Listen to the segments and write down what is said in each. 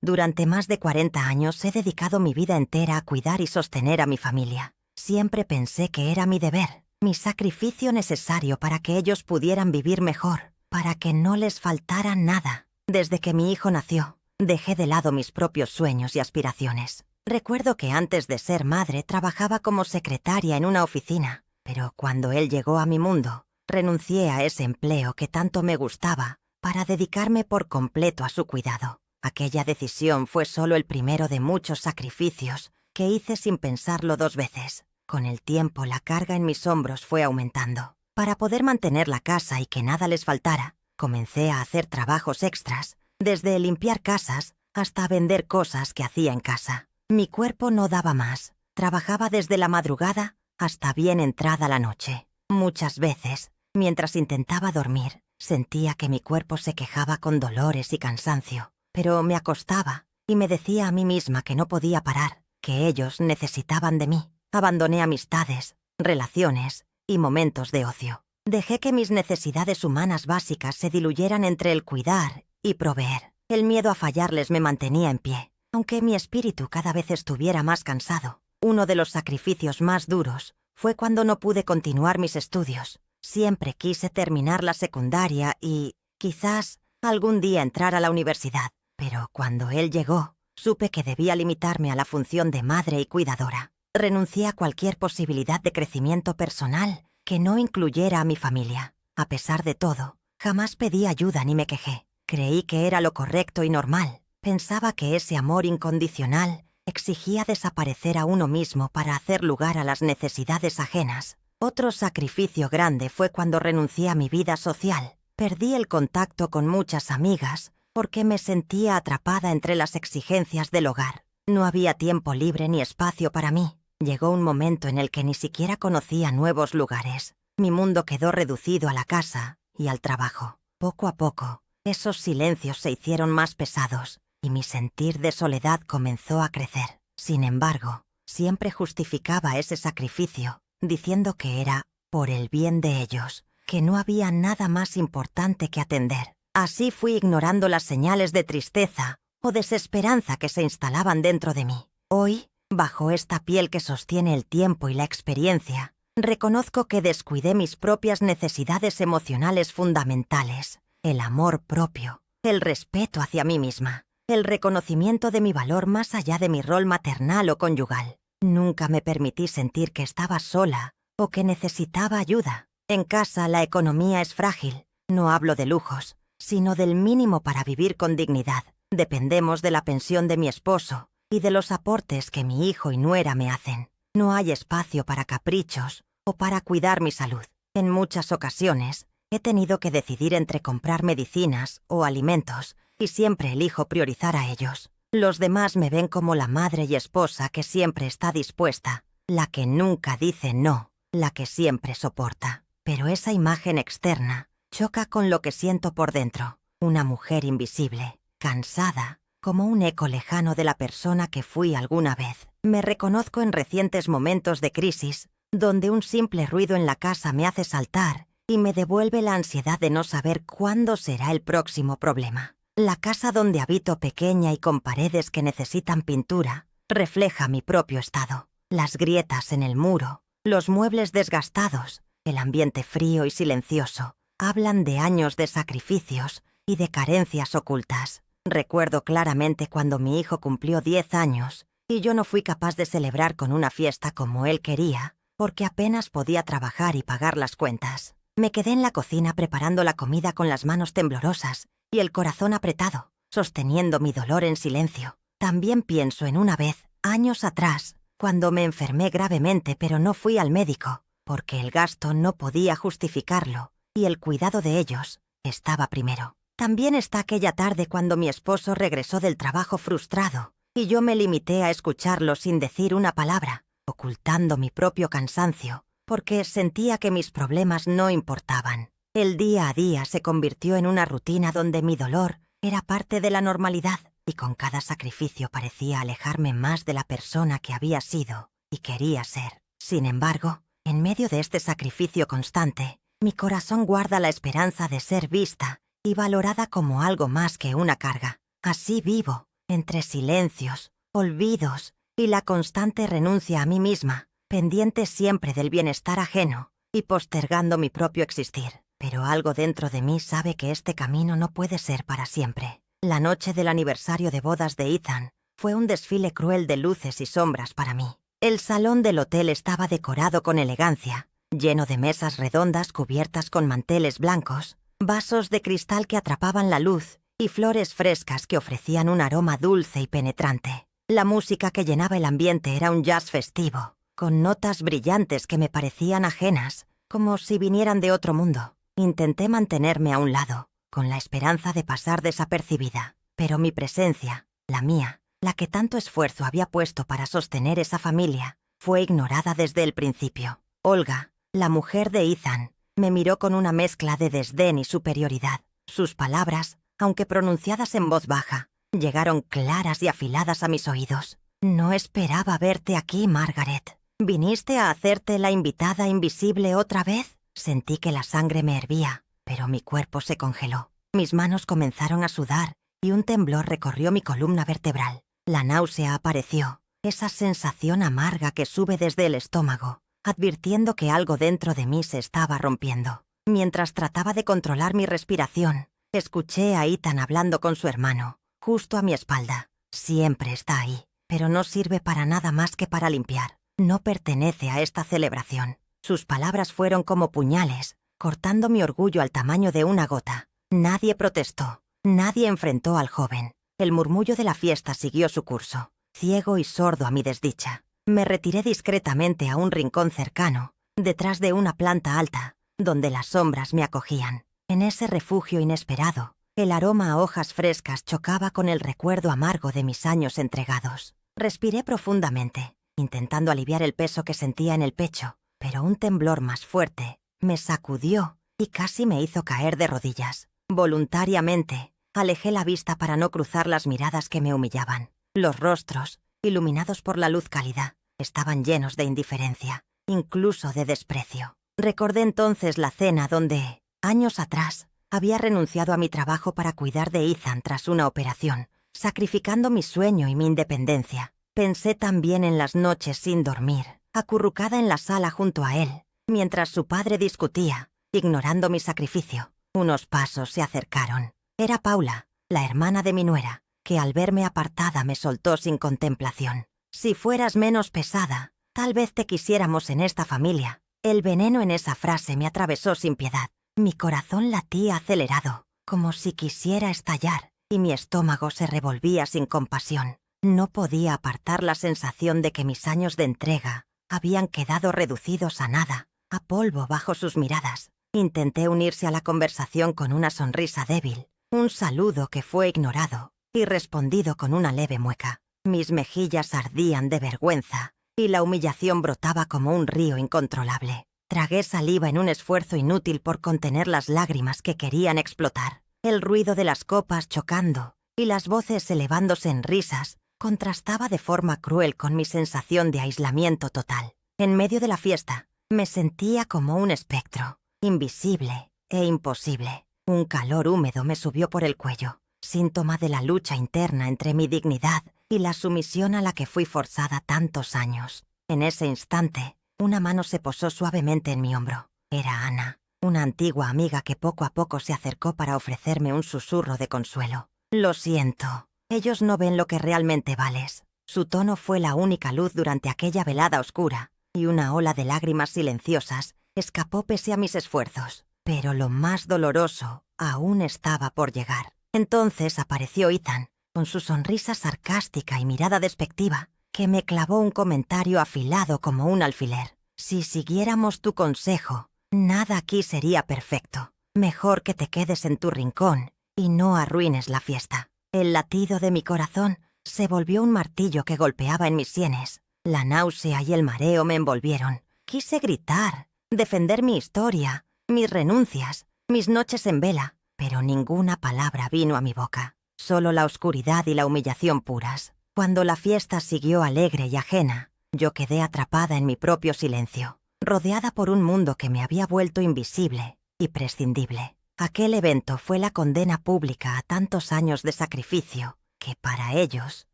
Durante más de 40 años he dedicado mi vida entera a cuidar y sostener a mi familia. Siempre pensé que era mi deber, mi sacrificio necesario para que ellos pudieran vivir mejor, para que no les faltara nada. Desde que mi hijo nació, dejé de lado mis propios sueños y aspiraciones. Recuerdo que antes de ser madre trabajaba como secretaria en una oficina, pero cuando él llegó a mi mundo, renuncié a ese empleo que tanto me gustaba para dedicarme por completo a su cuidado. Aquella decisión fue solo el primero de muchos sacrificios que hice sin pensarlo 2 veces. Con el tiempo, la carga en mis hombros fue aumentando. Para poder mantener la casa y que nada les faltara, comencé a hacer trabajos extras, desde limpiar casas hasta vender cosas que hacía en casa. Mi cuerpo no daba más. Trabajaba desde la madrugada hasta bien entrada la noche. Muchas veces, mientras intentaba dormir, sentía que mi cuerpo se quejaba con dolores y cansancio. Pero me acostaba y me decía a mí misma que no podía parar, que ellos necesitaban de mí. Abandoné amistades, relaciones y momentos de ocio. Dejé que mis necesidades humanas básicas se diluyeran entre el cuidar y proveer. El miedo a fallarles me mantenía en pie, aunque mi espíritu cada vez estuviera más cansado. Uno de los sacrificios más duros fue cuando no pude continuar mis estudios. Siempre quise terminar la secundaria y, quizás, algún día entrar a la universidad. Pero cuando él llegó, supe que debía limitarme a la función de madre y cuidadora. Renuncié a cualquier posibilidad de crecimiento personal que no incluyera a mi familia. A pesar de todo, jamás pedí ayuda ni me quejé. Creí que era lo correcto y normal. Pensaba que ese amor incondicional exigía desaparecer a uno mismo para hacer lugar a las necesidades ajenas. Otro sacrificio grande fue cuando renuncié a mi vida social. Perdí el contacto con muchas amigas porque me sentía atrapada entre las exigencias del hogar. No había tiempo libre ni espacio para mí. Llegó un momento en el que ni siquiera conocía nuevos lugares. Mi mundo quedó reducido a la casa y al trabajo. Poco a poco, esos silencios se hicieron más pesados y mi sentir de soledad comenzó a crecer. Sin embargo, siempre justificaba ese sacrificio, diciendo que era por el bien de ellos, que no había nada más importante que atender. Así fui ignorando las señales de tristeza o desesperanza que se instalaban dentro de mí. Hoy, bajo esta piel que sostiene el tiempo y la experiencia, reconozco que descuidé mis propias necesidades emocionales fundamentales, el amor propio, el respeto hacia mí misma, el reconocimiento de mi valor más allá de mi rol maternal o conyugal. Nunca me permití sentir que estaba sola o que necesitaba ayuda. En casa la economía es frágil. No hablo de lujos, sino del mínimo para vivir con dignidad. Dependemos de la pensión de mi esposo y de los aportes que mi hijo y nuera me hacen. No hay espacio para caprichos o para cuidar mi salud. En muchas ocasiones, he tenido que decidir entre comprar medicinas o alimentos y siempre elijo priorizar a ellos. Los demás me ven como la madre y esposa que siempre está dispuesta, la que nunca dice no, la que siempre soporta. Pero esa imagen externa choca con lo que siento por dentro. Una mujer invisible, cansada, como un eco lejano de la persona que fui alguna vez. Me reconozco en recientes momentos de crisis, donde un simple ruido en la casa me hace saltar y me devuelve la ansiedad de no saber cuándo será el próximo problema. La casa donde habito, pequeña y con paredes que necesitan pintura, refleja mi propio estado. Las grietas en el muro, los muebles desgastados, el ambiente frío y silencioso, hablan de años de sacrificios y de carencias ocultas. Recuerdo claramente cuando mi hijo cumplió 10 años y yo no fui capaz de celebrar con una fiesta como él quería, porque apenas podía trabajar y pagar las cuentas. Me quedé en la cocina preparando la comida con las manos temblorosas y el corazón apretado, sosteniendo mi dolor en silencio. También pienso en una vez, años atrás, cuando me enfermé gravemente pero no fui al médico, porque el gasto no podía justificarlo y el cuidado de ellos estaba primero. También está aquella tarde cuando mi esposo regresó del trabajo frustrado y yo me limité a escucharlo sin decir una palabra, ocultando mi propio cansancio, porque sentía que mis problemas no importaban. El día a día se convirtió en una rutina donde mi dolor era parte de la normalidad y con cada sacrificio parecía alejarme más de la persona que había sido y quería ser. Sin embargo, en medio de este sacrificio constante, mi corazón guarda la esperanza de ser vista y valorada como algo más que una carga. Así vivo, entre silencios, olvidos y la constante renuncia a mí misma, pendiente siempre del bienestar ajeno y postergando mi propio existir. Pero algo dentro de mí sabe que este camino no puede ser para siempre. La noche del aniversario de bodas de Ethan fue un desfile cruel de luces y sombras para mí. El salón del hotel estaba decorado con elegancia, lleno de mesas redondas cubiertas con manteles blancos, vasos de cristal que atrapaban la luz y flores frescas que ofrecían un aroma dulce y penetrante. La música que llenaba el ambiente era un jazz festivo, con notas brillantes que me parecían ajenas, como si vinieran de otro mundo. Intenté mantenerme a un lado, con la esperanza de pasar desapercibida, pero mi presencia, la mía, la que tanto esfuerzo había puesto para sostener esa familia, fue ignorada desde el principio. Olga, la mujer de Ethan, me miró con una mezcla de desdén y superioridad. Sus palabras, aunque pronunciadas en voz baja, llegaron claras y afiladas a mis oídos. No esperaba verte aquí, Margaret. ¿Viniste a hacerte la invitada invisible otra vez? Sentí que la sangre me hervía, pero mi cuerpo se congeló. Mis manos comenzaron a sudar y un temblor recorrió mi columna vertebral. La náusea apareció, esa sensación amarga que sube desde el estómago, advirtiendo que algo dentro de mí se estaba rompiendo. Mientras trataba de controlar mi respiración, escuché a Ethan hablando con su hermano, justo a mi espalda. Siempre está ahí, pero no sirve para nada más que para limpiar. No pertenece a esta celebración. Sus palabras fueron como puñales, cortando mi orgullo al tamaño de una gota. Nadie protestó, nadie enfrentó al joven. El murmullo de la fiesta siguió su curso, ciego y sordo a mi desdicha. Me retiré discretamente a un rincón cercano, detrás de una planta alta, donde las sombras me acogían. En ese refugio inesperado, el aroma a hojas frescas chocaba con el recuerdo amargo de mis años entregados. Respiré profundamente, intentando aliviar el peso que sentía en el pecho, pero un temblor más fuerte me sacudió y casi me hizo caer de rodillas. Voluntariamente, alejé la vista para no cruzar las miradas que me humillaban. Los rostros, iluminados por la luz cálida, estaban llenos de indiferencia, incluso de desprecio. Recordé entonces la cena donde, años atrás, había renunciado a mi trabajo para cuidar de Ethan tras una operación, sacrificando mi sueño y mi independencia. Pensé también en las noches sin dormir, acurrucada en la sala junto a él, mientras su padre discutía, ignorando mi sacrificio. Unos pasos se acercaron. Era Paula, la hermana de mi nuera, que al verme apartada me soltó sin contemplación. Si fueras menos pesada, tal vez te quisiéramos en esta familia. El veneno en esa frase me atravesó sin piedad. Mi corazón latía acelerado, como si quisiera estallar, y mi estómago se revolvía sin compasión. No podía apartar la sensación de que mis años de entrega habían quedado reducidos a nada, a polvo bajo sus miradas. Intenté unirse a la conversación con una sonrisa débil, un saludo que fue ignorado y respondido con una leve mueca. Mis mejillas ardían de vergüenza y la humillación brotaba como un río incontrolable. Tragué saliva en un esfuerzo inútil por contener las lágrimas que querían explotar. El ruido de las copas chocando y las voces elevándose en risas contrastaba de forma cruel con mi sensación de aislamiento total. En medio de la fiesta, me sentía como un espectro, invisible e imposible. Un calor húmedo me subió por el cuello, síntoma de la lucha interna entre mi dignidad y la sumisión a la que fui forzada tantos años. En ese instante, una mano se posó suavemente en mi hombro. Era Ana, una antigua amiga que poco a poco se acercó para ofrecerme un susurro de consuelo. Lo siento, ellos no ven lo que realmente vales. Su tono fue la única luz durante aquella velada oscura, y una ola de lágrimas silenciosas escapó pese a mis esfuerzos. Pero lo más doloroso aún estaba por llegar. Entonces apareció Ethan, con su sonrisa sarcástica y mirada despectiva, que me clavó un comentario afilado como un alfiler. Si siguiéramos tu consejo, nada aquí sería perfecto. Mejor que te quedes en tu rincón y no arruines la fiesta. El latido de mi corazón se volvió un martillo que golpeaba en mis sienes. La náusea y el mareo me envolvieron. Quise gritar, defender mi historia, mis renuncias, mis noches en vela, pero ninguna palabra vino a mi boca. Solo la oscuridad y la humillación puras. Cuando la fiesta siguió alegre y ajena, yo quedé atrapada en mi propio silencio, rodeada por un mundo que me había vuelto invisible y prescindible. Aquel evento fue la condena pública a tantos años de sacrificio que para ellos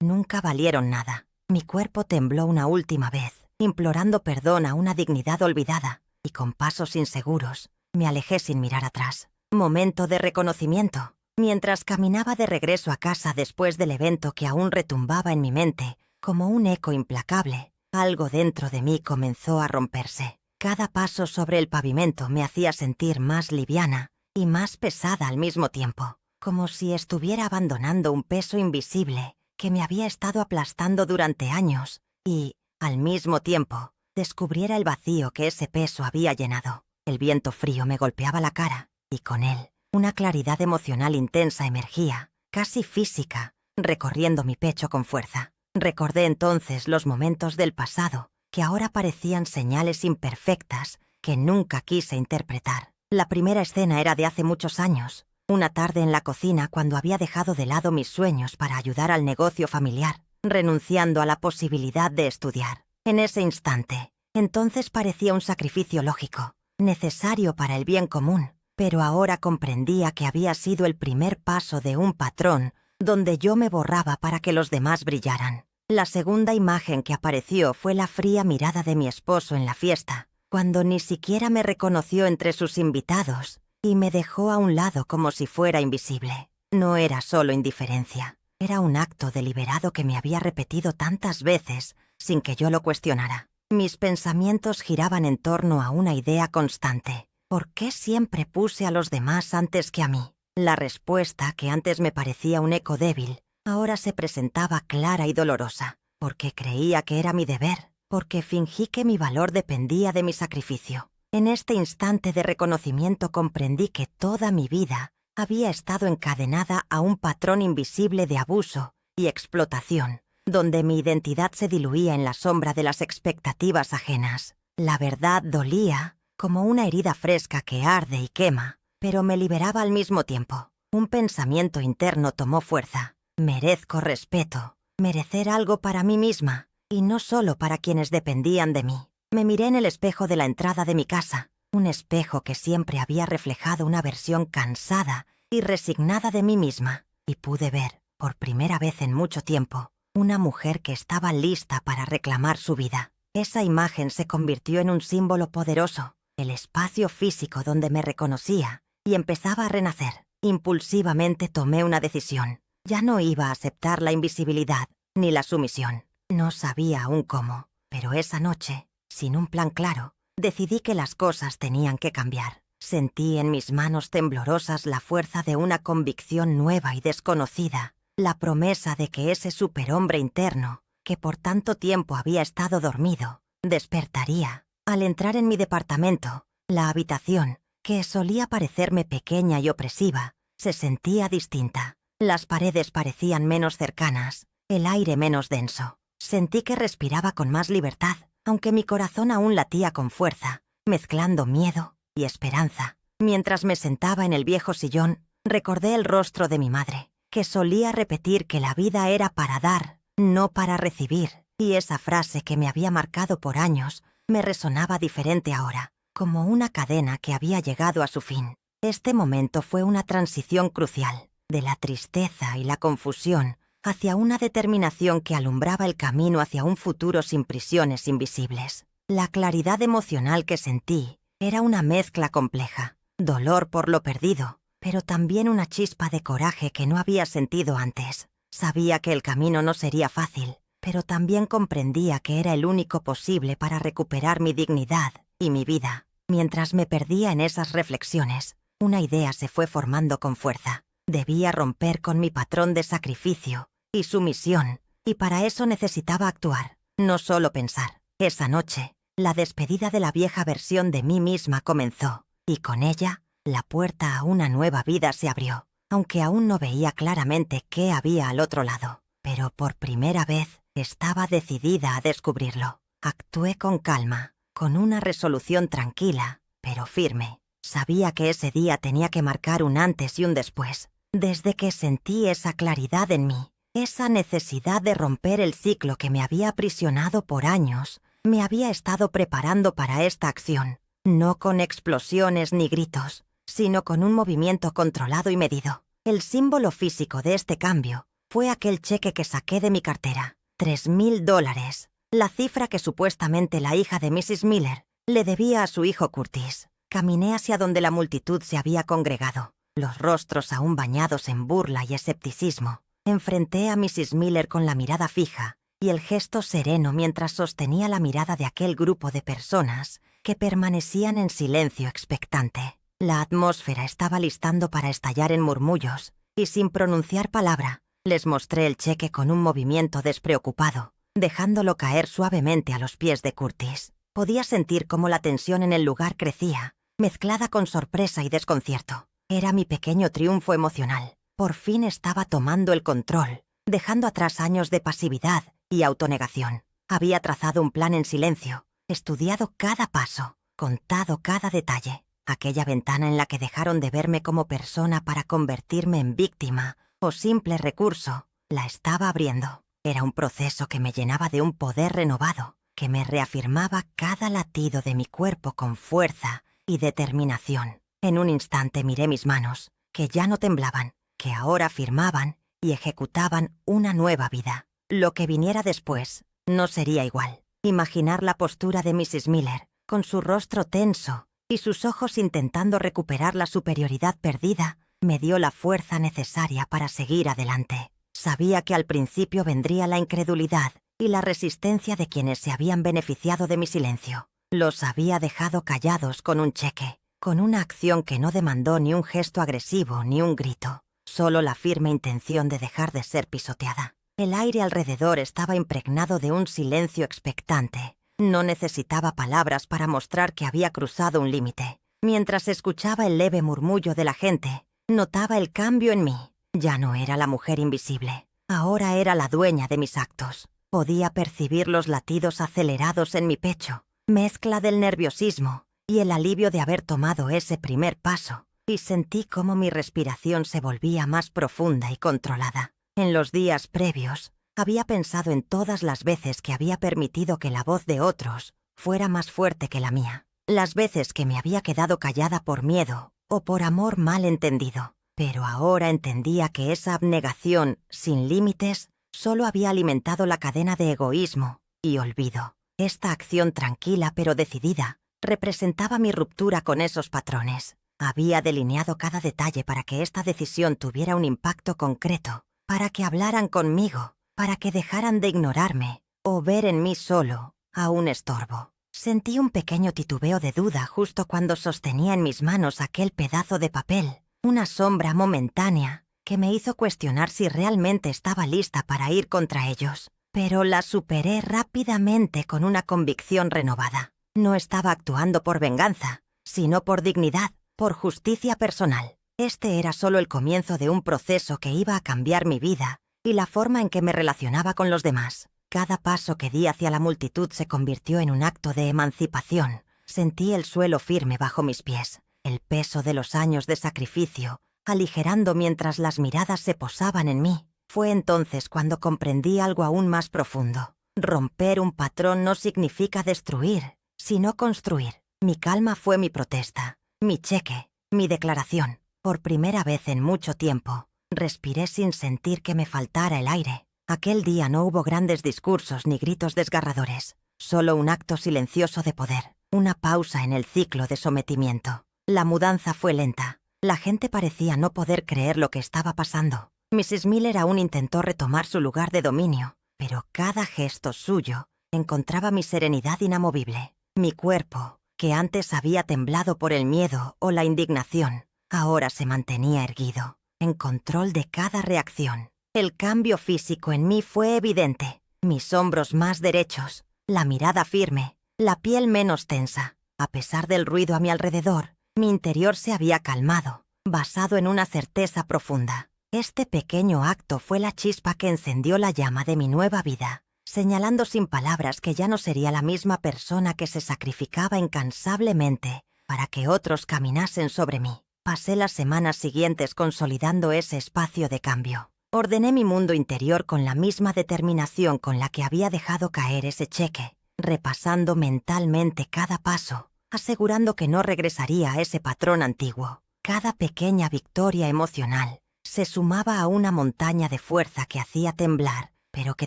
nunca valieron nada. Mi cuerpo tembló una última vez, implorando perdón a una dignidad olvidada, y con pasos inseguros me alejé sin mirar atrás. Momento de reconocimiento. Mientras caminaba de regreso a casa después del evento que aún retumbaba en mi mente, como un eco implacable, algo dentro de mí comenzó a romperse. Cada paso sobre el pavimento me hacía sentir más liviana y más pesada al mismo tiempo, como si estuviera abandonando un peso invisible que me había estado aplastando durante años y, al mismo tiempo, descubriera el vacío que ese peso había llenado. El viento frío me golpeaba la cara y con él una claridad emocional intensa emergía, casi física, recorriendo mi pecho con fuerza. Recordé entonces los momentos del pasado que ahora parecían señales imperfectas que nunca quise interpretar. La primera escena era de hace muchos años, una tarde en la cocina cuando había dejado de lado mis sueños para ayudar al negocio familiar, renunciando a la posibilidad de estudiar. En ese instante, entonces parecía un sacrificio lógico, necesario para el bien común, pero ahora comprendía que había sido el primer paso de un patrón donde yo me borraba para que los demás brillaran. La segunda imagen que apareció fue la fría mirada de mi esposo en la fiesta, cuando ni siquiera me reconoció entre sus invitados y me dejó a un lado como si fuera invisible. No era solo indiferencia, era un acto deliberado que me había repetido tantas veces sin que yo lo cuestionara. Mis pensamientos giraban en torno a una idea constante. ¿Por qué siempre puse a los demás antes que a mí? La respuesta, que antes me parecía un eco débil, ahora se presentaba clara y dolorosa, porque creía que era mi deber, porque fingí que mi valor dependía de mi sacrificio. En este instante de reconocimiento comprendí que toda mi vida había estado encadenada a un patrón invisible de abuso y explotación, donde mi identidad se diluía en la sombra de las expectativas ajenas. La verdad dolía, como una herida fresca que arde y quema, pero me liberaba al mismo tiempo. Un pensamiento interno tomó fuerza. Merezco respeto, merecer algo para mí misma, y no solo para quienes dependían de mí. Me miré en el espejo de la entrada de mi casa, un espejo que siempre había reflejado una versión cansada y resignada de mí misma, y pude ver, por primera vez en mucho tiempo, una mujer que estaba lista para reclamar su vida. Esa imagen se convirtió en un símbolo poderoso, el espacio físico donde me reconocía, y empezaba a renacer. Impulsivamente tomé una decisión. Ya no iba a aceptar la invisibilidad ni la sumisión. No sabía aún cómo, pero esa noche, sin un plan claro, decidí que las cosas tenían que cambiar. Sentí en mis manos temblorosas la fuerza de una convicción nueva y desconocida, la promesa de que ese superhombre interno, que por tanto tiempo había estado dormido, despertaría. Al entrar en mi departamento, la habitación, que solía parecerme pequeña y opresiva, se sentía distinta. Las paredes parecían menos cercanas, el aire menos denso. Sentí que respiraba con más libertad, aunque mi corazón aún latía con fuerza, mezclando miedo y esperanza. Mientras me sentaba en el viejo sillón, recordé el rostro de mi madre, que solía repetir que la vida era para dar, no para recibir, y esa frase que me había marcado por años me resonaba diferente ahora, como una cadena que había llegado a su fin. Este momento fue una transición crucial, de la tristeza y la confusión hacia una determinación que alumbraba el camino hacia un futuro sin prisiones invisibles. La claridad emocional que sentí era una mezcla compleja, dolor por lo perdido, pero también una chispa de coraje que no había sentido antes. Sabía que el camino no sería fácil, pero también comprendía que era el único posible para recuperar mi dignidad y mi vida. Mientras me perdía en esas reflexiones, una idea se fue formando con fuerza. Debía romper con mi patrón de sacrificio y sumisión, y para eso necesitaba actuar, no solo pensar. Esa noche, la despedida de la vieja versión de mí misma comenzó, y con ella, la puerta a una nueva vida se abrió, aunque aún no veía claramente qué había al otro lado. Pero por primera vez estaba decidida a descubrirlo. Actué con calma, con una resolución tranquila, pero firme. Sabía que ese día tenía que marcar un antes y un después. Desde que sentí esa claridad en mí, esa necesidad de romper el ciclo que me había aprisionado por años, me había estado preparando para esta acción, no con explosiones ni gritos, sino con un movimiento controlado y medido. El símbolo físico de este cambio Fue aquel cheque que saqué de mi cartera. $3,000. La cifra que supuestamente la hija de Mrs. Miller le debía a su hijo Curtis. Caminé hacia donde la multitud se había congregado, los rostros aún bañados en burla y escepticismo. Enfrenté a Mrs. Miller con la mirada fija y el gesto sereno mientras sostenía la mirada de aquel grupo de personas que permanecían en silencio expectante. La atmósfera estaba listando para estallar en murmullos, y sin pronunciar palabra, les mostré el cheque con un movimiento despreocupado, dejándolo caer suavemente a los pies de Curtis. Podía sentir cómo la tensión en el lugar crecía, mezclada con sorpresa y desconcierto. Era mi pequeño triunfo emocional. Por fin estaba tomando el control, dejando atrás años de pasividad y autonegación. Había trazado un plan en silencio, estudiado cada paso, contado cada detalle. Aquella ventana en la que dejaron de verme como persona para convertirme en víctima o simple recurso, la estaba abriendo. Era un proceso que me llenaba de un poder renovado, que me reafirmaba cada latido de mi cuerpo con fuerza y determinación. En un instante miré mis manos, que ya no temblaban, que ahora firmaban y ejecutaban una nueva vida. Lo que viniera después no sería igual. Imaginar la postura de Mrs. Miller, con su rostro tenso y sus ojos intentando recuperar la superioridad perdida, me dio la fuerza necesaria para seguir adelante. Sabía que al principio vendría la incredulidad y la resistencia de quienes se habían beneficiado de mi silencio. Los había dejado callados con un cheque, con una acción que no demandó ni un gesto agresivo ni un grito. Solo la firme intención de dejar de ser pisoteada. El aire alrededor estaba impregnado de un silencio expectante. No necesitaba palabras para mostrar que había cruzado un límite. Mientras escuchaba el leve murmullo de la gente, notaba el cambio en mí. Ya no era la mujer invisible. Ahora era la dueña de mis actos. Podía percibir los latidos acelerados en mi pecho, mezcla del nerviosismo y el alivio de haber tomado ese primer paso. Y sentí cómo mi respiración se volvía más profunda y controlada. En los días previos, había pensado en todas las veces que había permitido que la voz de otros fuera más fuerte que la mía. Las veces que me había quedado callada por miedo o por amor mal entendido. Pero ahora entendía que esa abnegación sin límites solo había alimentado la cadena de egoísmo y olvido. Esta acción tranquila pero decidida representaba mi ruptura con esos patrones. Había delineado cada detalle para que esta decisión tuviera un impacto concreto, para que hablaran conmigo, para que dejaran de ignorarme o ver en mí solo a un estorbo. Sentí un pequeño titubeo de duda justo cuando sostenía en mis manos aquel pedazo de papel, una sombra momentánea que me hizo cuestionar si realmente estaba lista para ir contra ellos. Pero la superé rápidamente con una convicción renovada. No estaba actuando por venganza, sino por dignidad, por justicia personal. Este era solo el comienzo de un proceso que iba a cambiar mi vida y la forma en que me relacionaba con los demás. Cada paso que di hacia la multitud se convirtió en un acto de emancipación. Sentí el suelo firme bajo mis pies, el peso de los años de sacrificio, aligerando mientras las miradas se posaban en mí. Fue entonces cuando comprendí algo aún más profundo. Romper un patrón no significa destruir, sino construir. Mi calma fue mi protesta, mi cheque, mi declaración. Por primera vez en mucho tiempo, respiré sin sentir que me faltara el aire. Aquel día no hubo grandes discursos ni gritos desgarradores, solo un acto silencioso de poder, una pausa en el ciclo de sometimiento. La mudanza fue lenta. La gente parecía no poder creer lo que estaba pasando. Mrs. Miller aún intentó retomar su lugar de dominio, pero cada gesto suyo encontraba mi serenidad inamovible. Mi cuerpo, que antes había temblado por el miedo o la indignación, ahora se mantenía erguido, en control de cada reacción. El cambio físico en mí fue evidente. Mis hombros más derechos, la mirada firme, la piel menos tensa. A pesar del ruido a mi alrededor, mi interior se había calmado, basado en una certeza profunda. Este pequeño acto fue la chispa que encendió la llama de mi nueva vida, señalando sin palabras que ya no sería la misma persona que se sacrificaba incansablemente para que otros caminasen sobre mí. Pasé las semanas siguientes consolidando ese espacio de cambio. Ordené mi mundo interior con la misma determinación con la que había dejado caer ese cheque, repasando mentalmente cada paso, asegurando que no regresaría a ese patrón antiguo. Cada pequeña victoria emocional se sumaba a una montaña de fuerza que hacía temblar, pero que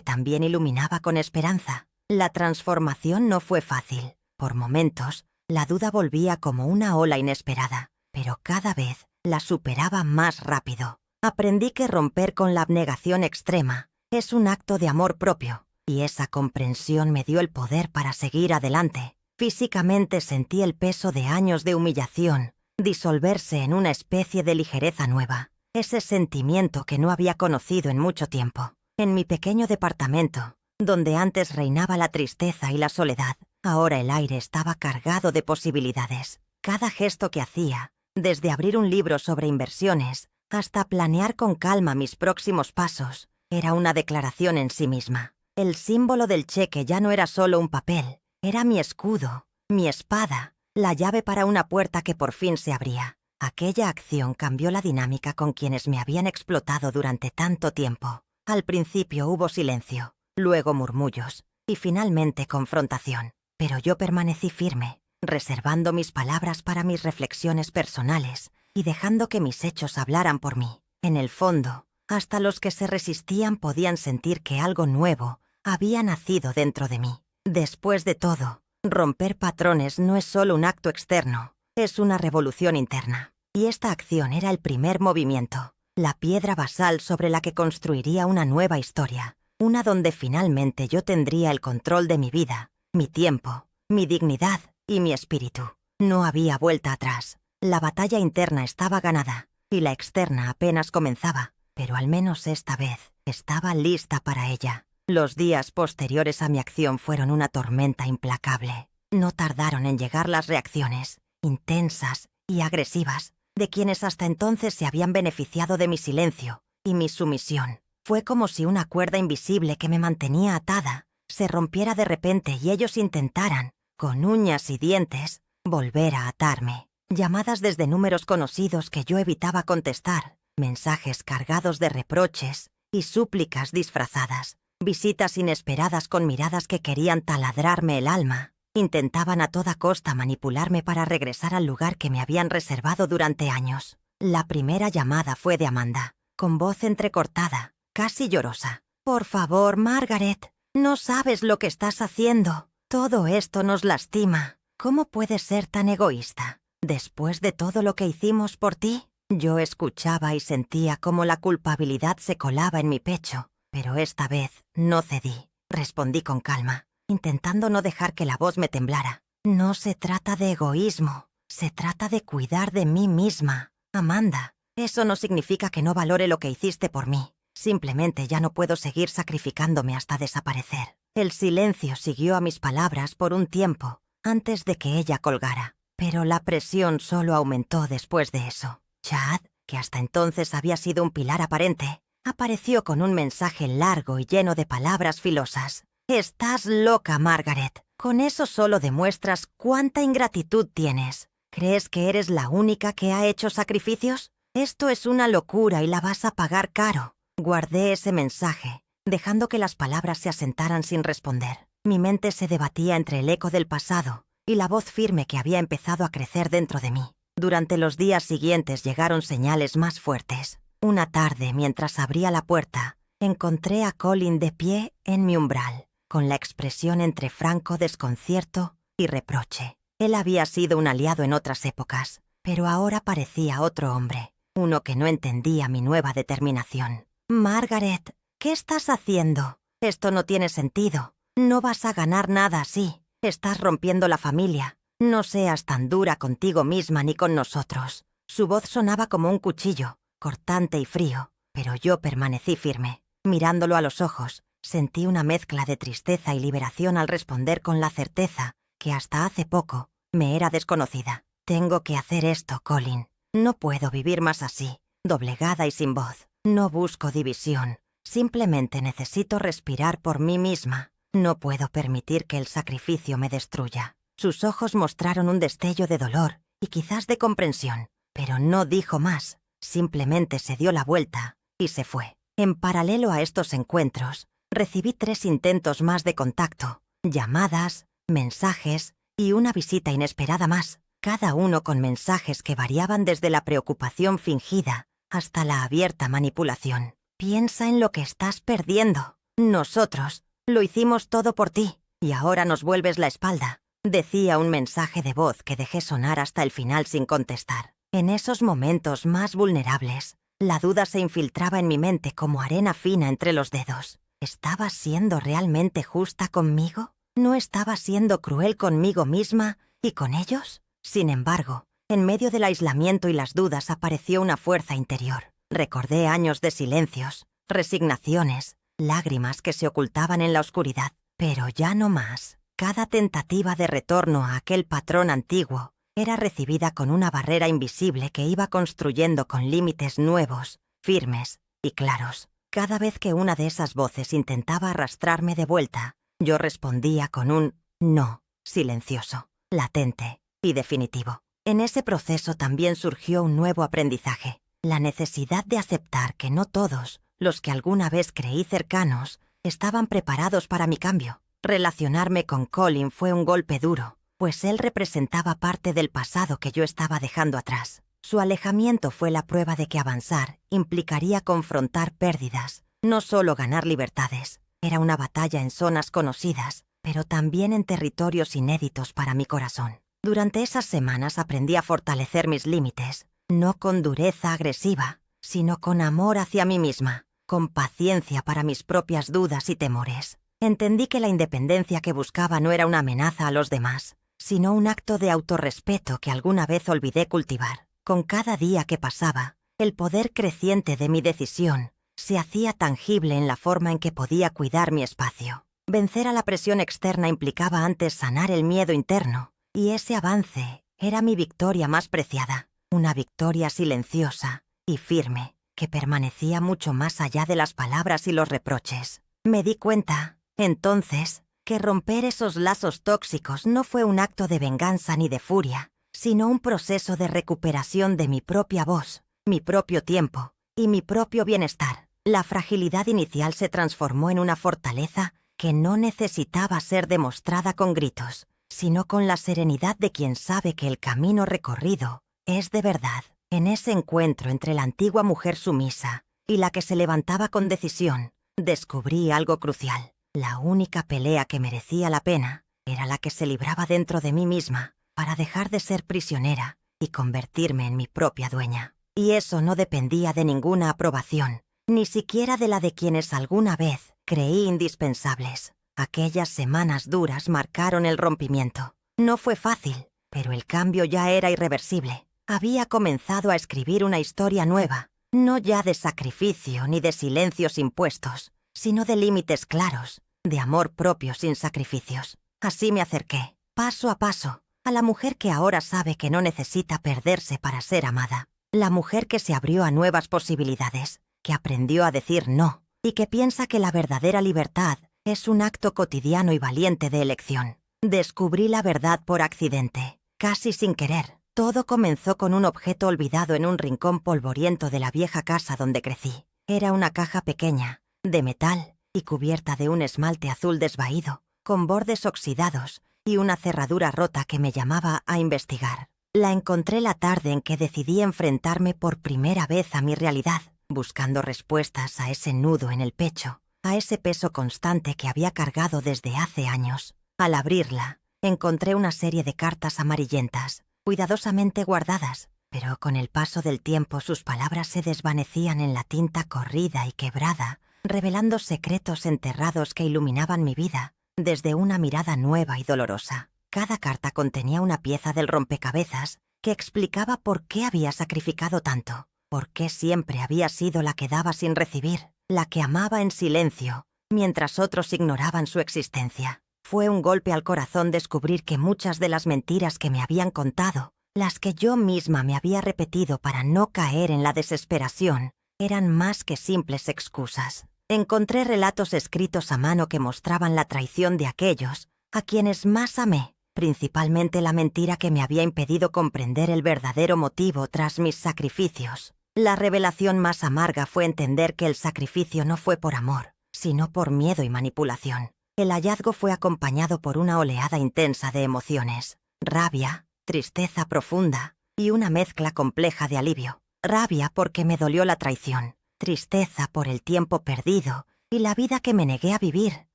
también iluminaba con esperanza. La transformación no fue fácil. Por momentos, la duda volvía como una ola inesperada, pero cada vez la superaba más rápido. Aprendí que romper con la abnegación extrema es un acto de amor propio, y esa comprensión me dio el poder para seguir adelante. Físicamente sentí el peso de años de humillación disolverse en una especie de ligereza nueva, ese sentimiento que no había conocido en mucho tiempo. En mi pequeño departamento, donde antes reinaba la tristeza y la soledad, ahora el aire estaba cargado de posibilidades. Cada gesto que hacía, desde abrir un libro sobre inversiones hasta planear con calma mis próximos pasos, era una declaración en sí misma. El símbolo del cheque ya no era solo un papel, era mi escudo, mi espada, la llave para una puerta que por fin se abría. Aquella acción cambió la dinámica con quienes me habían explotado durante tanto tiempo. Al principio hubo silencio, luego murmullos y finalmente confrontación. Pero yo permanecí firme, reservando mis palabras para mis reflexiones personales y dejando que mis hechos hablaran por mí. En el fondo, hasta los que se resistían podían sentir que algo nuevo había nacido dentro de mí. Después de todo, romper patrones no es solo un acto externo, es una revolución interna. Y esta acción era el primer movimiento, la piedra basal sobre la que construiría una nueva historia, una donde finalmente yo tendría el control de mi vida, mi tiempo, mi dignidad y mi espíritu. No había vuelta atrás. La batalla interna estaba ganada y la externa apenas comenzaba, pero al menos esta vez estaba lista para ella. Los días posteriores a mi acción fueron una tormenta implacable. No tardaron en llegar las reacciones, intensas y agresivas, de quienes hasta entonces se habían beneficiado de mi silencio y mi sumisión. Fue como si una cuerda invisible que me mantenía atada se rompiera de repente y ellos intentaran, con uñas y dientes, volver a atarme. Llamadas desde números conocidos que yo evitaba contestar, mensajes cargados de reproches y súplicas disfrazadas, visitas inesperadas con miradas que querían taladrarme el alma. Intentaban a toda costa manipularme para regresar al lugar que me habían reservado durante años. La primera llamada fue de Amanda, con voz entrecortada, casi llorosa. «Por favor, Margaret, no sabes lo que estás haciendo. Todo esto nos lastima. ¿Cómo puedes ser tan egoísta? Después de todo lo que hicimos por ti». Yo escuchaba y sentía cómo la culpabilidad se colaba en mi pecho, pero esta vez no cedí. Respondí con calma, intentando no dejar que la voz me temblara. «No se trata de egoísmo, se trata de cuidar de mí misma. Amanda, eso no significa que no valore lo que hiciste por mí. Simplemente ya no puedo seguir sacrificándome hasta desaparecer». El silencio siguió a mis palabras por un tiempo, antes de que ella colgara. Pero la presión solo aumentó después de eso. Chad, que hasta entonces había sido un pilar aparente, apareció con un mensaje largo y lleno de palabras filosas. «Estás loca, Margaret. Con eso solo demuestras cuánta ingratitud tienes. ¿Crees que eres la única que ha hecho sacrificios? Esto es una locura y la vas a pagar caro». Guardé ese mensaje, dejando que las palabras se asentaran sin responder. Mi mente se debatía entre el eco del pasado y la voz firme que había empezado a crecer dentro de mí. Durante los días siguientes llegaron señales más fuertes. Una tarde, mientras abría la puerta, encontré a Colin de pie en mi umbral, con la expresión entre franco desconcierto y reproche. Él había sido un aliado en otras épocas, pero ahora parecía otro hombre, uno que no entendía mi nueva determinación. «Margaret, ¿qué estás haciendo? Esto no tiene sentido. No vas a ganar nada así. Estás rompiendo la familia. No seas tan dura contigo misma ni con nosotros». Su voz sonaba como un cuchillo, cortante y frío, pero yo permanecí firme. Mirándolo a los ojos, sentí una mezcla de tristeza y liberación al responder con la certeza que hasta hace poco me era desconocida. «Tengo que hacer esto, Colin. No puedo vivir más así, doblegada y sin voz. No busco división. Simplemente necesito respirar por mí misma. No puedo permitir que el sacrificio me destruya». Sus ojos mostraron un destello de dolor y quizás de comprensión, pero no dijo más. Simplemente se dio la vuelta y se fue. En paralelo a estos encuentros, recibí 3 intentos más de contacto, llamadas, mensajes y una visita inesperada más, cada uno con mensajes que variaban desde la preocupación fingida hasta la abierta manipulación. Piensa en lo que estás perdiendo. Nosotros lo hicimos todo por ti y ahora nos vuelves la espalda, decía un mensaje de voz que dejé sonar hasta el final sin contestar. En esos momentos más vulnerables, la duda se infiltraba en mi mente como arena fina entre los dedos. ¿Estaba siendo realmente justa conmigo? ¿No estaba siendo cruel conmigo misma y con ellos? Sin embargo, en medio del aislamiento y las dudas apareció una fuerza interior. Recordé años de silencios, resignaciones, lágrimas que se ocultaban en la oscuridad, pero ya no más. Cada tentativa de retorno a aquel patrón antiguo era recibida con una barrera invisible que iba construyendo con límites nuevos, firmes y claros. Cada vez que una de esas voces intentaba arrastrarme de vuelta, yo respondía con un no, silencioso, latente y definitivo. En ese proceso también surgió un nuevo aprendizaje, la necesidad de aceptar que no todos los que alguna vez creí cercanos estaban preparados para mi cambio. Relacionarme con Colin fue un golpe duro, pues él representaba parte del pasado que yo estaba dejando atrás. Su alejamiento fue la prueba de que avanzar implicaría confrontar pérdidas, no solo ganar libertades. Era una batalla en zonas conocidas, pero también en territorios inéditos para mi corazón. Durante esas semanas aprendí a fortalecer mis límites, no con dureza agresiva, sino con amor hacia mí misma, con paciencia para mis propias dudas y temores. Entendí que la independencia que buscaba no era una amenaza a los demás, sino un acto de autorrespeto que alguna vez olvidé cultivar. Con cada día que pasaba, el poder creciente de mi decisión se hacía tangible en la forma en que podía cuidar mi espacio. Vencer a la presión externa implicaba antes sanar el miedo interno, y ese avance era mi victoria más preciada, una victoria silenciosa y firme, que permanecía mucho más allá de las palabras y los reproches. Me di cuenta, entonces, que romper esos lazos tóxicos no fue un acto de venganza ni de furia, sino un proceso de recuperación de mi propia voz, mi propio tiempo y mi propio bienestar. La fragilidad inicial se transformó en una fortaleza que no necesitaba ser demostrada con gritos, sino con la serenidad de quien sabe que el camino recorrido es de verdad. En ese encuentro entre la antigua mujer sumisa y la que se levantaba con decisión, descubrí algo crucial. La única pelea que merecía la pena era la que se libraba dentro de mí misma para dejar de ser prisionera y convertirme en mi propia dueña. Y eso no dependía de ninguna aprobación, ni siquiera de la de quienes alguna vez creí indispensables. Aquellas semanas duras marcaron el rompimiento. No fue fácil, pero el cambio ya era irreversible. Había comenzado a escribir una historia nueva, no ya de sacrificio ni de silencios impuestos, sino de límites claros, de amor propio sin sacrificios. Así me acerqué, paso a paso, a la mujer que ahora sabe que no necesita perderse para ser amada. La mujer que se abrió a nuevas posibilidades, que aprendió a decir no, y que piensa que la verdadera libertad es un acto cotidiano y valiente de elección. Descubrí la verdad por accidente, casi sin querer. Todo comenzó con un objeto olvidado en un rincón polvoriento de la vieja casa donde crecí. Era una caja pequeña, de metal y cubierta de un esmalte azul desvaído, con bordes oxidados y una cerradura rota que me llamaba a investigar. La encontré la tarde en que decidí enfrentarme por primera vez a mi realidad, buscando respuestas a ese nudo en el pecho, a ese peso constante que había cargado desde hace años. Al abrirla, encontré una serie de cartas amarillentas, cuidadosamente guardadas, pero con el paso del tiempo sus palabras se desvanecían en la tinta corrida y quebrada, revelando secretos enterrados que iluminaban mi vida desde una mirada nueva y dolorosa. Cada carta contenía una pieza del rompecabezas que explicaba por qué había sacrificado tanto, por qué siempre había sido la que daba sin recibir, la que amaba en silencio, mientras otros ignoraban su existencia. Fue un golpe al corazón descubrir que muchas de las mentiras que me habían contado, las que yo misma me había repetido para no caer en la desesperación, eran más que simples excusas. Encontré relatos escritos a mano que mostraban la traición de aquellos a quienes más amé, principalmente la mentira que me había impedido comprender el verdadero motivo tras mis sacrificios. La revelación más amarga fue entender que el sacrificio no fue por amor, sino por miedo y manipulación. El hallazgo fue acompañado por una oleada intensa de emociones, rabia, tristeza profunda y una mezcla compleja de alivio. Rabia porque me dolió la traición, tristeza por el tiempo perdido y la vida que me negué a vivir,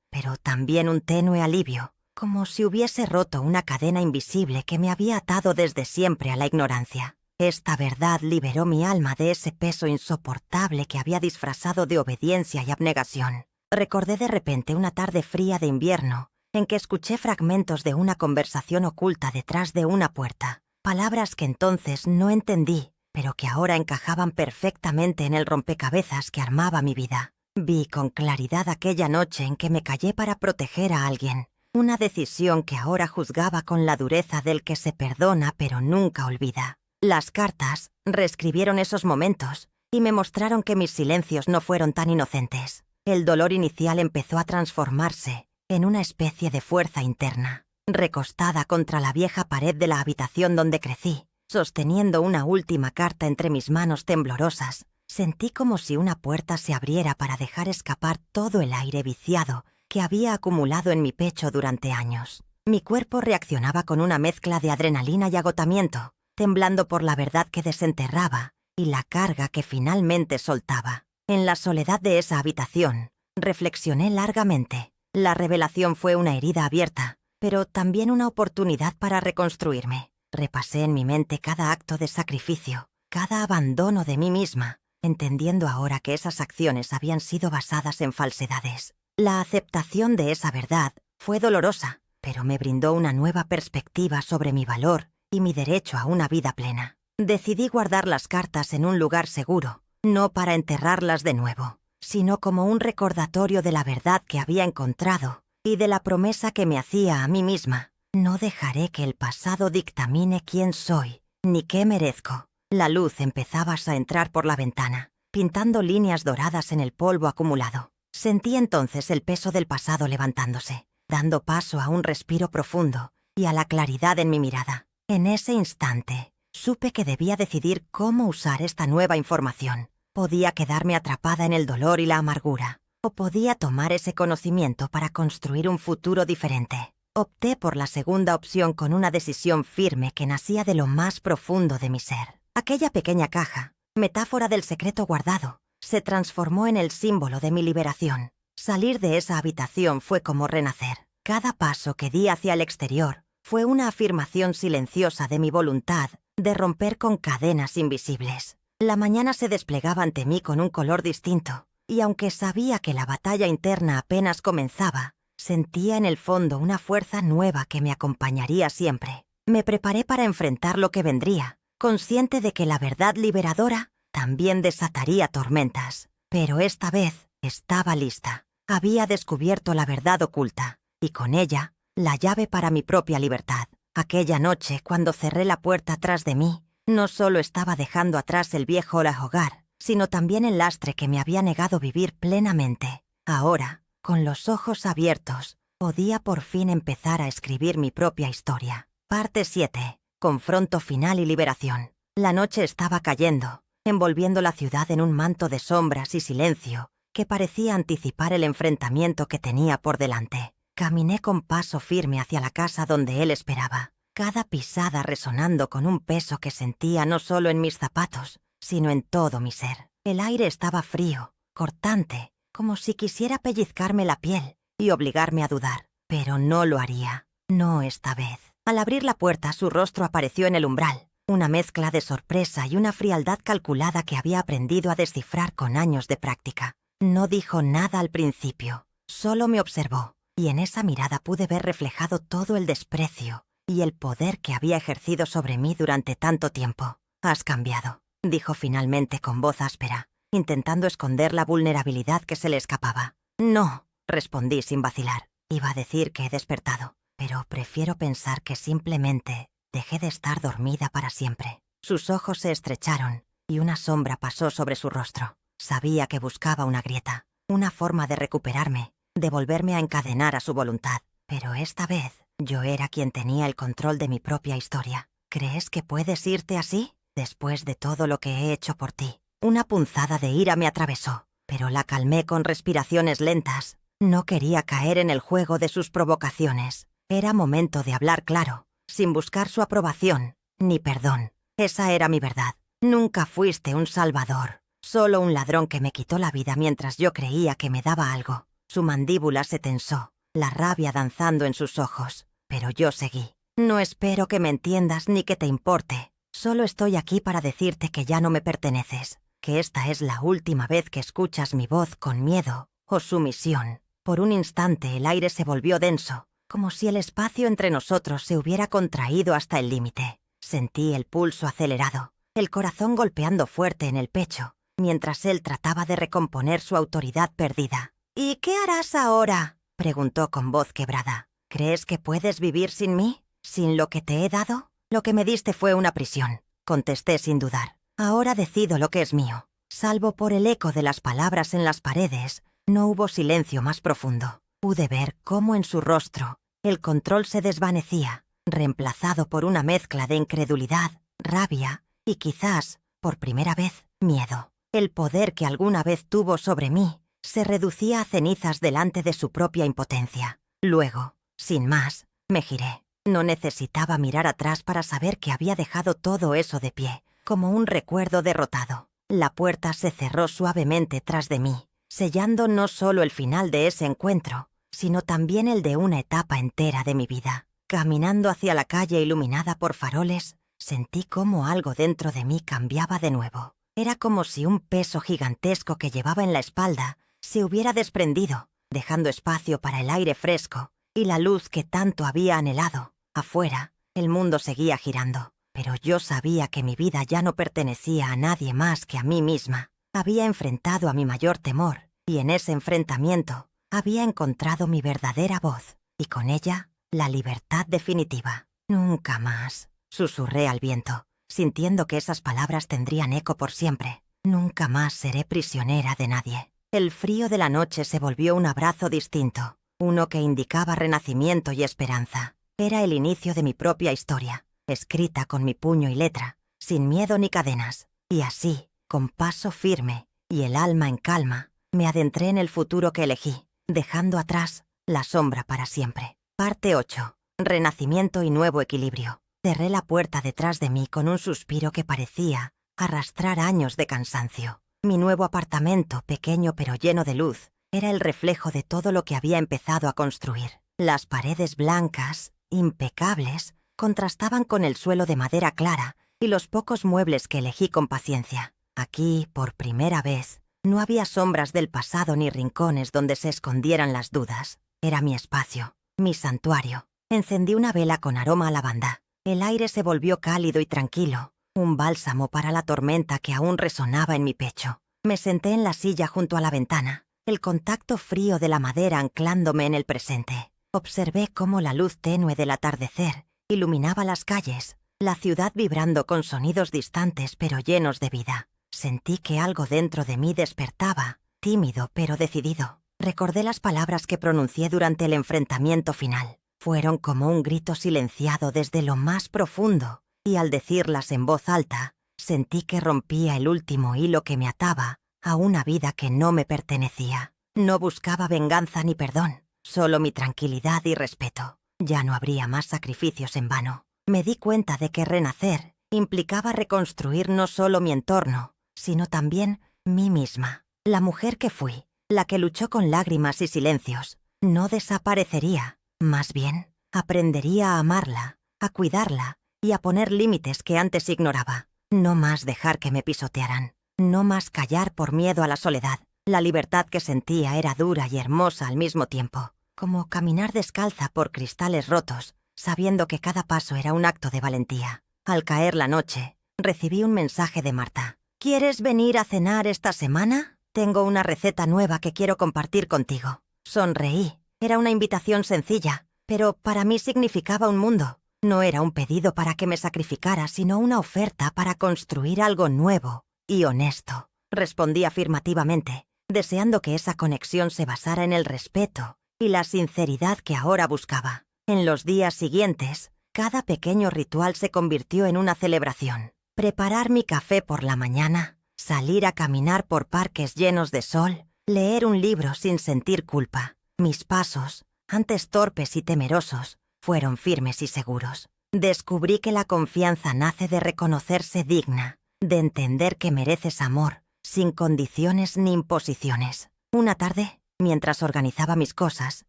pero también un tenue alivio, como si hubiese roto una cadena invisible que me había atado desde siempre a la ignorancia. Esta verdad liberó mi alma de ese peso insoportable que había disfrazado de obediencia y abnegación. Recordé de repente una tarde fría de invierno, en que escuché fragmentos de una conversación oculta detrás de una puerta, palabras que entonces no entendí, pero que ahora encajaban perfectamente en el rompecabezas que armaba mi vida. Vi con claridad aquella noche en que me callé para proteger a alguien, una decisión que ahora juzgaba con la dureza del que se perdona pero nunca olvida. Las cartas reescribieron esos momentos y me mostraron que mis silencios no fueron tan inocentes. El dolor inicial empezó a transformarse en una especie de fuerza interna. Recostada contra la vieja pared de la habitación donde crecí, sosteniendo una última carta entre mis manos temblorosas, sentí como si una puerta se abriera para dejar escapar todo el aire viciado que había acumulado en mi pecho durante años. Mi cuerpo reaccionaba con una mezcla de adrenalina y agotamiento, temblando por la verdad que desenterraba y la carga que finalmente soltaba. En la soledad de esa habitación, reflexioné largamente. La revelación fue una herida abierta, pero también una oportunidad para reconstruirme. Repasé en mi mente cada acto de sacrificio, cada abandono de mí misma, entendiendo ahora que esas acciones habían sido basadas en falsedades. La aceptación de esa verdad fue dolorosa, pero me brindó una nueva perspectiva sobre mi valor y mi derecho a una vida plena. Decidí guardar las cartas en un lugar seguro, no para enterrarlas de nuevo, sino como un recordatorio de la verdad que había encontrado y de la promesa que me hacía a mí misma. No dejaré que el pasado dictamine quién soy, ni qué merezco. La luz empezaba a entrar por la ventana, pintando líneas doradas en el polvo acumulado. Sentí entonces el peso del pasado levantándose, dando paso a un respiro profundo y a la claridad en mi mirada. En ese instante, supe que debía decidir cómo usar esta nueva información. Podía quedarme atrapada en el dolor y la amargura, o podía tomar ese conocimiento para construir un futuro diferente. Opté por la segunda opción con una decisión firme que nacía de lo más profundo de mi ser. Aquella pequeña caja, metáfora del secreto guardado, se transformó en el símbolo de mi liberación. Salir de esa habitación fue como renacer. Cada paso que di hacia el exterior fue una afirmación silenciosa de mi voluntad de romper con cadenas invisibles. La mañana se desplegaba ante mí con un color distinto, y aunque sabía que la batalla interna apenas comenzaba, sentía en el fondo una fuerza nueva que me acompañaría siempre. Me preparé para enfrentar lo que vendría, consciente de que la verdad liberadora también desataría tormentas. Pero esta vez estaba lista. Había descubierto la verdad oculta, y con ella, la llave para mi propia libertad. Aquella noche, cuando cerré la puerta tras de mí, no solo estaba dejando atrás el viejo hogar, sino también el lastre que me había negado vivir plenamente. Ahora, con los ojos abiertos, podía por fin empezar a escribir mi propia historia. Parte 7. Confronto final y liberación. La noche estaba cayendo, envolviendo la ciudad en un manto de sombras y silencio que parecía anticipar el enfrentamiento que tenía por delante. Caminé con paso firme hacia la casa donde él esperaba, cada pisada resonando con un peso que sentía no solo en mis zapatos, sino en todo mi ser. El aire estaba frío, cortante, como si quisiera pellizcarme la piel y obligarme a dudar, pero no lo haría, no esta vez. Al abrir la puerta, su rostro apareció en el umbral, una mezcla de sorpresa y una frialdad calculada que había aprendido a descifrar con años de práctica. No dijo nada al principio, solo me observó, y en esa mirada pude ver reflejado todo el desprecio y el poder que había ejercido sobre mí durante tanto tiempo. «Has cambiado», dijo finalmente con voz áspera, intentando esconder la vulnerabilidad que se le escapaba. «No», respondí sin vacilar. Iba a decir que he despertado, pero prefiero pensar que simplemente dejé de estar dormida para siempre. Sus ojos se estrecharon y una sombra pasó sobre su rostro. Sabía que buscaba una grieta, una forma de recuperarme, de volverme a encadenar a su voluntad. Pero esta vez yo era quien tenía el control de mi propia historia. «¿Crees que puedes irte así? Después de todo lo que he hecho por ti». Una punzada de ira me atravesó, pero la calmé con respiraciones lentas. No quería caer en el juego de sus provocaciones. Era momento de hablar claro, sin buscar su aprobación ni perdón. Esa era mi verdad, Nunca fuiste un salvador, solo un ladrón que me quitó la vida mientras yo creía que me daba algo. Su mandíbula se tensó, la rabia danzando en sus ojos, pero yo seguí. No espero que me entiendas ni que te importe. Solo estoy aquí para decirte que ya no me perteneces, que esta es la última vez que escuchas mi voz con miedo o sumisión. Por un instante el aire se volvió denso, como si el espacio entre nosotros se hubiera contraído hasta el límite. Sentí el pulso acelerado, el corazón golpeando fuerte en el pecho, mientras él trataba de recomponer su autoridad perdida. «¿Y qué harás ahora?», preguntó con voz quebrada. «¿Crees que puedes vivir sin mí? ¿Sin lo que te he dado?» «Lo que me diste fue una prisión», contesté sin dudar. «Ahora decido lo que es mío». Salvo por el eco de las palabras en las paredes, no hubo silencio más profundo. Pude ver cómo en su rostro el control se desvanecía, reemplazado por una mezcla de incredulidad, rabia y quizás, por primera vez, miedo. El poder que alguna vez tuvo sobre mí se reducía a cenizas delante de su propia impotencia. Luego, sin más, me giré. No necesitaba mirar atrás para saber que había dejado todo eso de pie, como un recuerdo derrotado. La puerta se cerró suavemente tras de mí, sellando no solo el final de ese encuentro, sino también el de una etapa entera de mi vida. Caminando hacia la calle iluminada por faroles, sentí cómo algo dentro de mí cambiaba de nuevo. Era como si un peso gigantesco que llevaba en la espalda se hubiera desprendido, dejando espacio para el aire fresco y la luz que tanto había anhelado. Afuera, el mundo seguía girando, pero yo sabía que mi vida ya no pertenecía a nadie más que a mí misma. Había enfrentado a mi mayor temor, y en ese enfrentamiento había encontrado mi verdadera voz, y con ella, la libertad definitiva. «Nunca más», susurré al viento, sintiendo que esas palabras tendrían eco por siempre. «Nunca más seré prisionera de nadie». El frío de la noche se volvió un abrazo distinto, uno que indicaba renacimiento y esperanza. Era el inicio de mi propia historia, escrita con mi puño y letra, sin miedo ni cadenas. Y así, con paso firme y el alma en calma, me adentré en el futuro que elegí, dejando atrás la sombra para siempre. Parte 8. Renacimiento y nuevo equilibrio. Cerré la puerta detrás de mí con un suspiro que parecía arrastrar años de cansancio. Mi nuevo apartamento, pequeño pero lleno de luz, era el reflejo de todo lo que había empezado a construir. Las paredes blancas, impecables, contrastaban con el suelo de madera clara y los pocos muebles que elegí con paciencia. Aquí, por primera vez, no había sombras del pasado ni rincones donde se escondieran las dudas. Era mi espacio, mi santuario. Encendí una vela con aroma a lavanda. El aire se volvió cálido y tranquilo, un bálsamo para la tormenta que aún resonaba en mi pecho. Me senté en la silla junto a la ventana, el contacto frío de la madera anclándome en el presente. Observé cómo la luz tenue del atardecer iluminaba las calles, la ciudad vibrando con sonidos distantes pero llenos de vida. Sentí que algo dentro de mí despertaba, tímido pero decidido. Recordé las palabras que pronuncié durante el enfrentamiento final. Fueron como un grito silenciado desde lo más profundo, y al decirlas en voz alta, sentí que rompía el último hilo que me ataba a una vida que no me pertenecía. No buscaba venganza ni perdón. Solo mi tranquilidad y respeto. Ya no habría más sacrificios en vano. Me di cuenta de que renacer implicaba reconstruir no solo mi entorno, sino también mí misma. La mujer que fui, la que luchó con lágrimas y silencios, no desaparecería. Más bien, aprendería a amarla, a cuidarla y a poner límites que antes ignoraba. No más dejar que me pisotearan. No más callar por miedo a la soledad. La libertad que sentía era dura y hermosa al mismo tiempo, como caminar descalza por cristales rotos, sabiendo que cada paso era un acto de valentía. Al caer la noche, recibí un mensaje de Marta. ¿Quieres venir a cenar esta semana? Tengo una receta nueva que quiero compartir contigo. Sonreí. Era una invitación sencilla, pero para mí significaba un mundo. No era un pedido para que me sacrificara, sino una oferta para construir algo nuevo y honesto. Respondí afirmativamente, deseando que esa conexión se basara en el respeto y la sinceridad que ahora buscaba. En los días siguientes, cada pequeño ritual se convirtió en una celebración. Preparar mi café por la mañana, salir a caminar por parques llenos de sol, leer un libro sin sentir culpa. Mis pasos, antes torpes y temerosos, fueron firmes y seguros. Descubrí que la confianza nace de reconocerse digna, de entender que mereces amor, sin condiciones ni imposiciones. Una tarde, mientras organizaba mis cosas,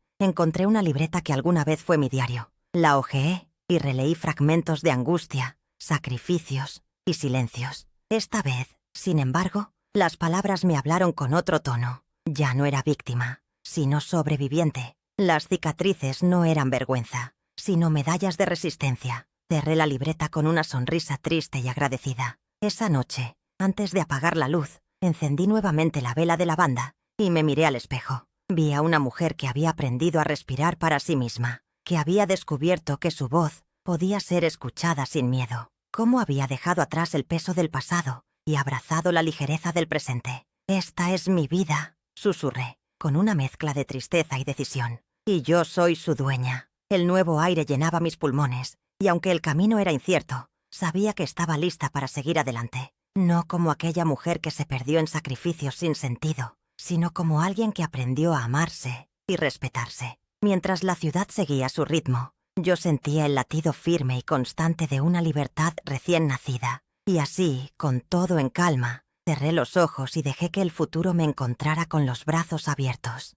encontré una libreta que alguna vez fue mi diario. La hojeé y releí fragmentos de angustia, sacrificios y silencios. Esta vez, sin embargo, las palabras me hablaron con otro tono. Ya no era víctima, sino sobreviviente. Las cicatrices no eran vergüenza, sino medallas de resistencia. Cerré la libreta con una sonrisa triste y agradecida. Esa noche, antes de apagar la luz, encendí nuevamente la vela de lavanda y me miré al espejo. Vi a una mujer que había aprendido a respirar para sí misma, que había descubierto que su voz podía ser escuchada sin miedo. Cómo había dejado atrás el peso del pasado y abrazado la ligereza del presente. «Esta es mi vida», susurré, con una mezcla de tristeza y decisión. «Y yo soy su dueña». El nuevo aire llenaba mis pulmones, y aunque el camino era incierto, sabía que estaba lista para seguir adelante. No como aquella mujer que se perdió en sacrificios sin sentido, sino como alguien que aprendió a amarse y respetarse. Mientras la ciudad seguía su ritmo, yo sentía el latido firme y constante de una libertad recién nacida. Y así, con todo en calma, cerré los ojos y dejé que el futuro me encontrara con los brazos abiertos.